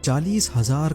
40,000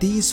30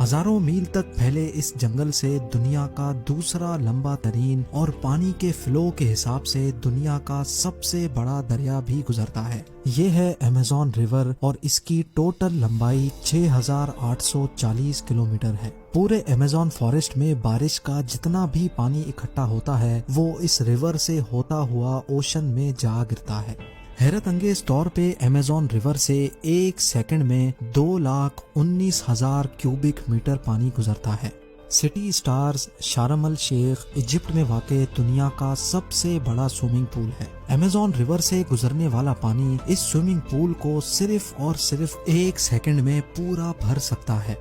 ہزاروں میل تک پھیلے اس جنگل سے دنیا کا دوسرا لمبا ترین اور پانی کے فلو کے حساب سے دنیا کا سب سے بڑا دریا بھی گزرتا ہے۔ یہ ہے ایمیزون ریور اور اس کی ٹوٹل لمبائی 6840 کلومیٹر ہے۔ پورے ایمیزون فارسٹ میں بارش کا جتنا بھی پانی اکٹھا ہوتا ہے وہ اس ریور سے ہوتا ہوا اوشن میں جا گرتا ہے۔ حیرت انگیز طور پہ ایمیزون ریور سے ایک سیکنڈ میں 2,19,000 کیوبک میٹر پانی گزرتا ہے۔ سٹی سٹارز شارم الشیخ ایجپٹ میں واقع دنیا کا سب سے بڑا سوئمنگ پول ہے۔ ایمیزون ریور سے گزرنے والا پانی اس سوئمنگ پول کو صرف اور صرف ایک سیکنڈ میں پورا بھر سکتا ہے۔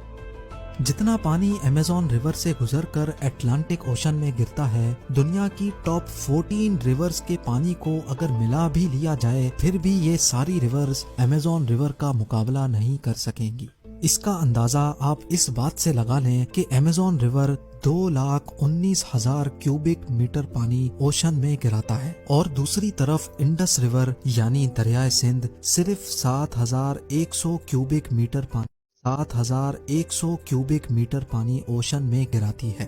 جتنا پانی ایمیزون ریور سے گزر کر اٹلانٹک اوشن میں گرتا ہے، دنیا کی ٹاپ 14 ریورز کے پانی کو اگر ملا بھی لیا جائے پھر بھی یہ ساری ریورز ایمیزون ریور کا مقابلہ نہیں کر سکیں گی۔ اس کا اندازہ آپ اس بات سے لگا لیں کہ ایمیزون ریور 2,19,000 کیوبک میٹر پانی اوشن میں گراتا ہے، اور دوسری طرف انڈس ریور یعنی دریائے سندھ صرف 7,100 کیوبک میٹر پانی 7,100 کیوبک میٹر پانی اوشن میں گراتی ہے۔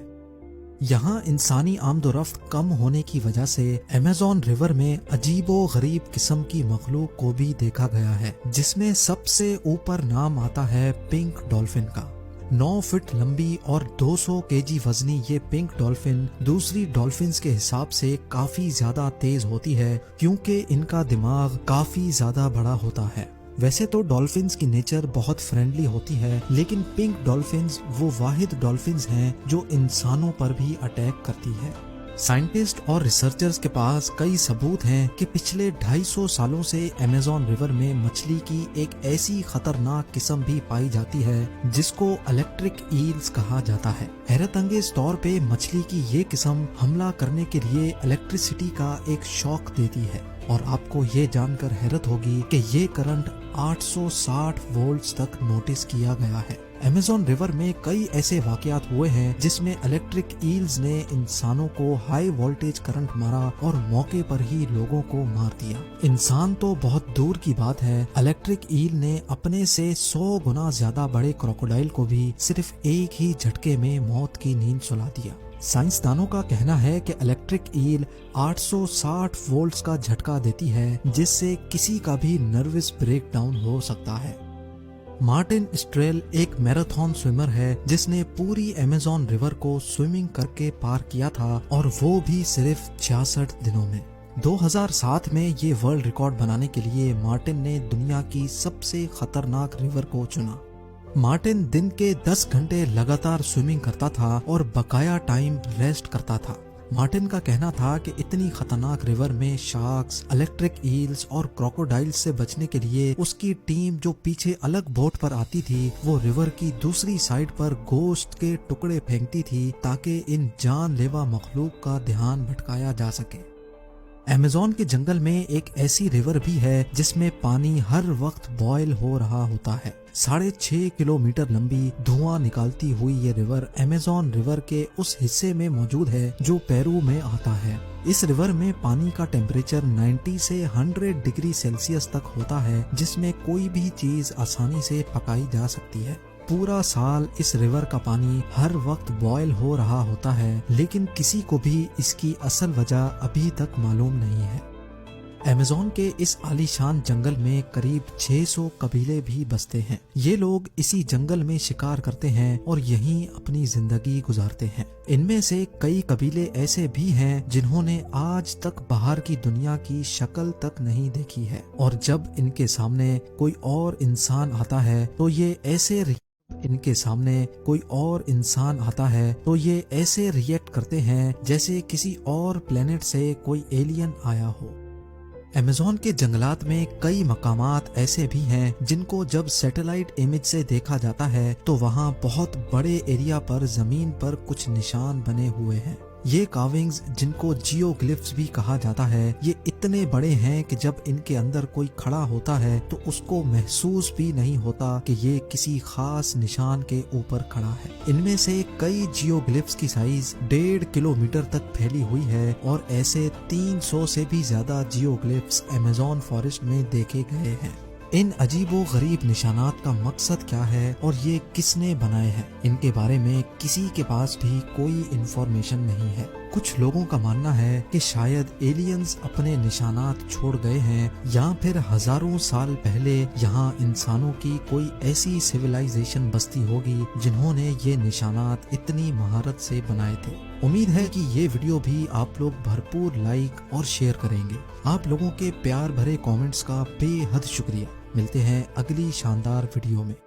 یہاں انسانی آمد و رفت کم ہونے کی وجہ سے ایمیزون ریور میں عجیب و غریب قسم کی مخلوق کو بھی دیکھا گیا ہے، جس میں سب سے اوپر نام آتا ہے پنک ڈولفن کا۔ 9 فٹ لمبی اور 200 kg وزنی یہ پنک ڈولفن دوسری ڈولفنز کے حساب سے کافی زیادہ تیز ہوتی ہے، کیونکہ ان کا دماغ کافی زیادہ بڑا ہوتا ہے۔ ویسے تو ڈولفنز کی نیچر بہت فرینڈلی ہوتی ہے، لیکن پنک ڈولفنز وہ واحد ڈولفنز ہیں جو انسانوں پر بھی اٹیک کرتی ہے۔ سائنٹسٹ اور ریسرچرز کے پاس کئی ثبوت ہیں کہ پچھلے 250 سالوں سے ایمیزون ریور میں مچھلی کی ایک ایسی خطرناک قسم بھی پائی جاتی ہے جس کو الیکٹرک ایلز کہا جاتا ہے۔ حیرت انگیز طور پہ مچھلی کی یہ قسم حملہ کرنے کے لیے الیکٹریسٹی کا ایک شاک دیتی ہے، اور آپ کو یہ جان کر حیرت ہوگی کہ یہ کرنٹ 860 وولٹس تک نوٹس کیا گیا ہے۔ ایمیزون ریور میں کئی ایسے واقعات ہوئے ہیں جس میں الیکٹرک ایلز نے انسانوں کو ہائی وولٹیج کرنٹ مارا اور موقع پر ہی لوگوں کو مار دیا۔ انسان تو بہت دور کی بات ہے، الیکٹرک ایل نے اپنے سے 100 گنا زیادہ بڑے کروکوڈائل کو بھی صرف ایک ہی جھٹکے میں موت کی نیند سلا دیا۔ سائنسدانوں کا کہنا ہے کہ الیکٹرک ایل 860 وولٹس کا جھٹکا دیتی ہے، جس سے کسی کا بھی نروس بریک ڈاؤن ہو سکتا ہے۔ مارٹن اسٹریل ایک میراتھن سوئمر ہے جس نے پوری ایمیزون ریور کو سوئمنگ کر کے پار کیا تھا، اور وہ بھی صرف 66 دنوں میں۔ 2007 میں یہ ورلڈ ریکارڈ بنانے کے لیے مارٹن نے دنیا کی سب سے خطرناک ریور کو چنا۔ مارٹن دن کے 10 گھنٹے لگاتار سوئمنگ کرتا تھا اور بقایا ٹائم ریسٹ کرتا تھا۔ مارٹن کا کہنا تھا کہ اتنی خطرناک ریور میں شارکس، الیکٹرک ایلز اور کروکوڈائلز سے بچنے کے لیے اس کی ٹیم جو پیچھے الگ بوٹ پر آتی تھی وہ ریور کی دوسری سائیڈ پر گوشت کے ٹکڑے پھینکتی تھی تاکہ ان جان لیوا مخلوق کا دھیان بھٹکایا جا سکے۔ ایمیزون کے جنگل میں ایک ایسی ریور بھی ہے جس میں پانی ہر وقت بوائل ہو رہا ہوتا ہے۔ 6.5 کلومیٹر لمبی دھواں نکالتی ہوئی یہ ریور ایمیزون ریور کے اس حصے میں موجود ہے جو پیرو میں آتا ہے۔ اس ریور میں پانی کا ٹیمپریچر 90 سے 100 ڈگری سیلسیس تک ہوتا ہے، جس میں کوئی بھی چیز آسانی سے پکائی جا سکتی ہے۔ پورا سال اس ریور کا پانی ہر وقت بوائل ہو رہا ہوتا ہے، لیکن کسی کو بھی اس کی اصل وجہ ابھی تک معلوم نہیں ہے۔ ایمیزون کے اس عالی شان جنگل میں قریب 600 قبیلے بھی بستے ہیں۔ یہ لوگ اسی جنگل میں شکار کرتے ہیں اور یہیں اپنی زندگی گزارتے ہیں۔ ان میں سے کئی قبیلے ایسے بھی ہیں جنہوں نے آج تک باہر کی دنیا کی شکل تک نہیں دیکھی ہے، اور جب ان کے سامنے کوئی اور انسان آتا ہے تو یہ ایسے ریئیکٹ کرتے ہیں جیسے کسی اور پلینٹ سے کوئی ایلین آیا ہو۔ ایمیزون کے جنگلات میں کئی مقامات ایسے بھی ہیں جن کو جب سیٹلائٹ امیج سے دیکھا جاتا ہے تو وہاں بہت بڑے ایریا پر زمین پر کچھ نشان بنے ہوئے ہیں۔ یہ کاونگز جن کو جیو گلفز بھی کہا جاتا ہے، یہ اتنے بڑے ہیں کہ جب ان کے اندر کوئی کھڑا ہوتا ہے تو اس کو محسوس بھی نہیں ہوتا کہ یہ کسی خاص نشان کے اوپر کھڑا ہے۔ ان میں سے کئی جیو گلفز کی سائز 1.5 کلومیٹر تک پھیلی ہوئی ہے، اور ایسے 300 سے بھی زیادہ جیو گلفز ایمیزون فارسٹ میں دیکھے گئے ہیں۔ ان عجیب و غریب نشانات کا مقصد کیا ہے اور یہ کس نے بنائے ہیں، ان کے بارے میں کسی کے پاس بھی کوئی انفارمیشن نہیں ہے۔ کچھ لوگوں کا ماننا ہے کہ شاید ایلینز اپنے نشانات چھوڑ گئے ہیں، یا پھر ہزاروں سال پہلے یہاں انسانوں کی کوئی ایسی سویلائزیشن بستی ہوگی جنہوں نے یہ نشانات اتنی مہارت سے بنائے تھے۔ امید ہے کہ یہ ویڈیو بھی آپ لوگ بھرپور لائک اور شیئر کریں گے۔ آپ لوگوں کے پیار بھرے کامنٹس کا بے حد شکریہ۔ ملتے ہیں اگلی شاندار ویڈیو میں۔